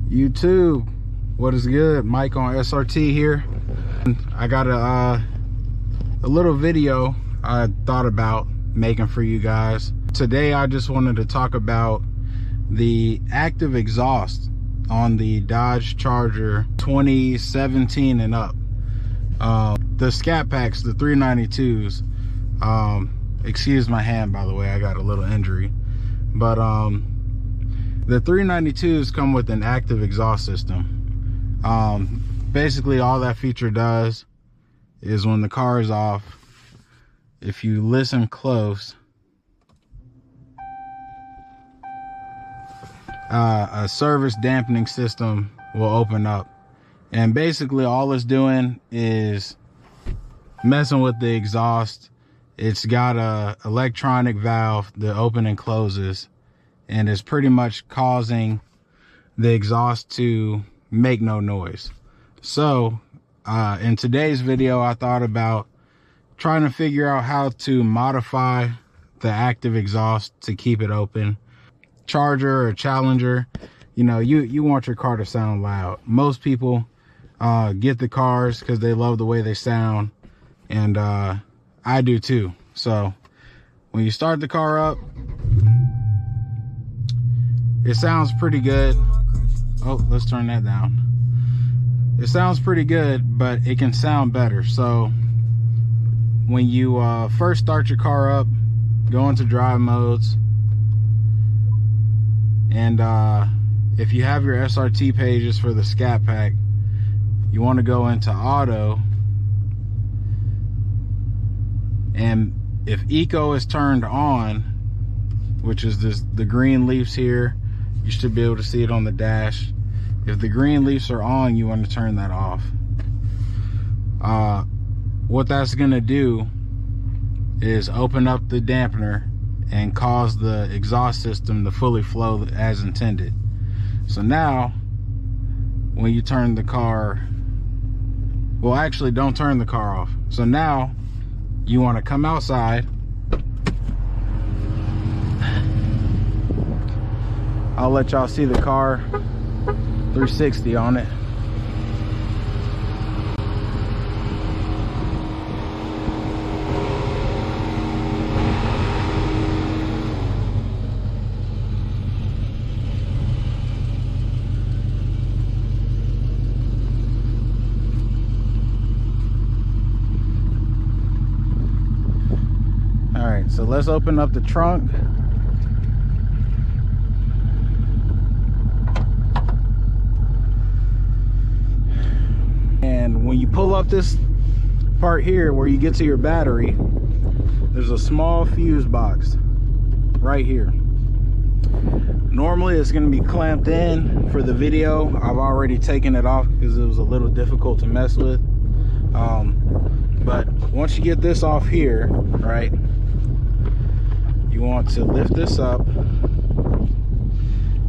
YouTube, what is good? Mike on SRT here. I got a little video I thought about making for you guys. Today I just wanted to talk about the active exhaust on the Dodge Charger 2017 and up. The Scat packs, the 392s. Excuse my hand, by the way, I got a little injury. But the 392s come with an active exhaust system. Basically all that feature does is when the car is off, if you listen close, a service dampening system will open up, and basically all it's doing is messing with the exhaust. It's got a electronic valve that open and closes, and it's pretty much causing the exhaust to make no noise. So in today's video, I thought about trying to figure out how to modify the active exhaust to keep it open. Charger or Challenger, you know, you want your car to sound loud. Most people get the cars because they love the way they sound, and I do too. So when you start the car up, it sounds pretty good. Oh, let's turn that down. It sounds pretty good, but it can sound better. So when you first start your car up, go into drive modes, and if you have your SRT pages for the Scat pack, you want to go into auto, and if eco is turned on, which is the green leaves here, you should be able to see it on the dash. If the green leaves are on, you want to turn that off. What that's going to do is open up the dampener and cause the exhaust system to fully flow as intended. So now when you turn the car, well, actually don't turn the car off. So now you want to come outside. I'll let y'all see the car 360 on it. All right, so let's open up the trunk. And when you pull up this part here where you get to your battery, there's a small fuse box right here. Normally it's going to be clamped in for the video. I've already taken it off because it was a little difficult to mess with. But once you get this off here, right, you want to lift this up,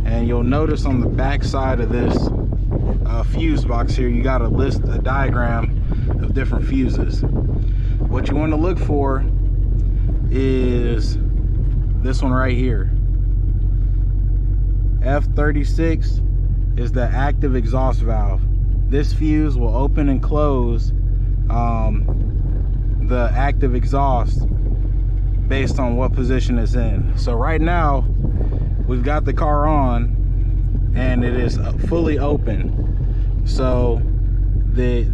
and you'll notice on the back side of this fuse box here, you got a diagram of different fuses. What you want to look for is this one right here. F36 is the active exhaust valve. This fuse will open and close the active exhaust based on what position it's in. So right now we've got the car on and it is fully open. So the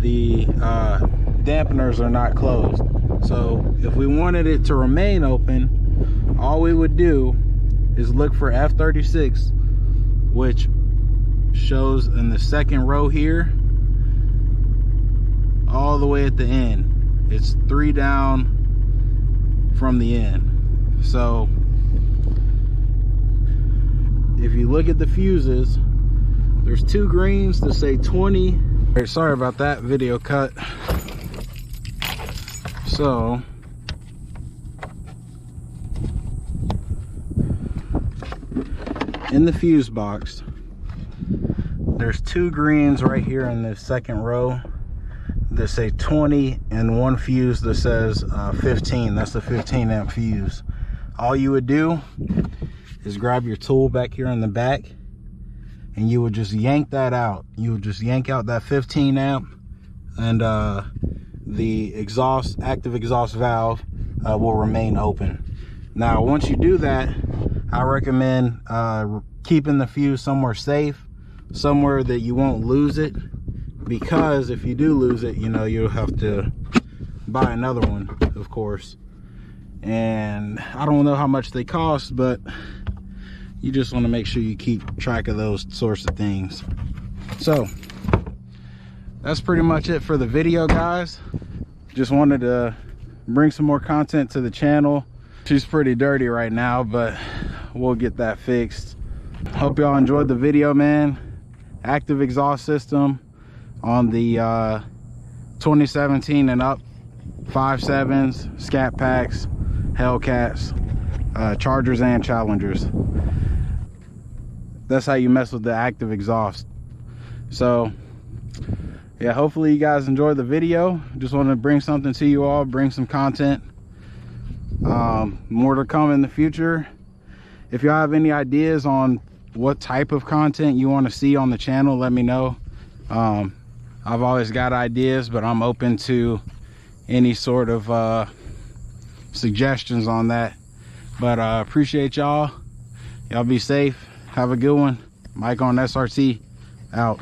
dampeners are not closed. So if we wanted it to remain open, all we would do is look for F36, which shows in the second row here, all the way at the end. It's 3 down from the end. So if you look at the fuses, there's 2 greens that say 20. All right, sorry about that video cut. So in the fuse box, there's 2 greens right here in the second row that say 20, and 1 fuse that says 15. That's the 15 amp fuse. All you would do is grab your tool back here in the back and you would just yank that out. You would just yank out that 15 amp, and the exhaust, active exhaust valve will remain open. Now once you do that, I recommend keeping the fuse somewhere safe, somewhere that you won't lose it, because if you do lose it, you know, you'll have to buy another one, of course. And I don't know how much they cost, but you just want to make sure you keep track of those sorts of things. So that's pretty much it for the video, guys. Just wanted to bring some more content to the channel. She's pretty dirty right now, but we'll get that fixed. Hope y'all enjoyed the video, man. Active exhaust system on the 2017 and up 5.7s, Scat packs, Hellcats, Chargers and Challengers. That's how you mess with the active exhaust. So yeah, hopefully you guys enjoyed the video. Just wanted to bring something to you all, bring some content. More to come in the future. If y'all have any ideas on what type of content you want to see on the channel, let me know. I've always got ideas, but I'm open to any sort of suggestions on that. But appreciate y'all. Y'all be safe. Have a good one. Mike on SRT out.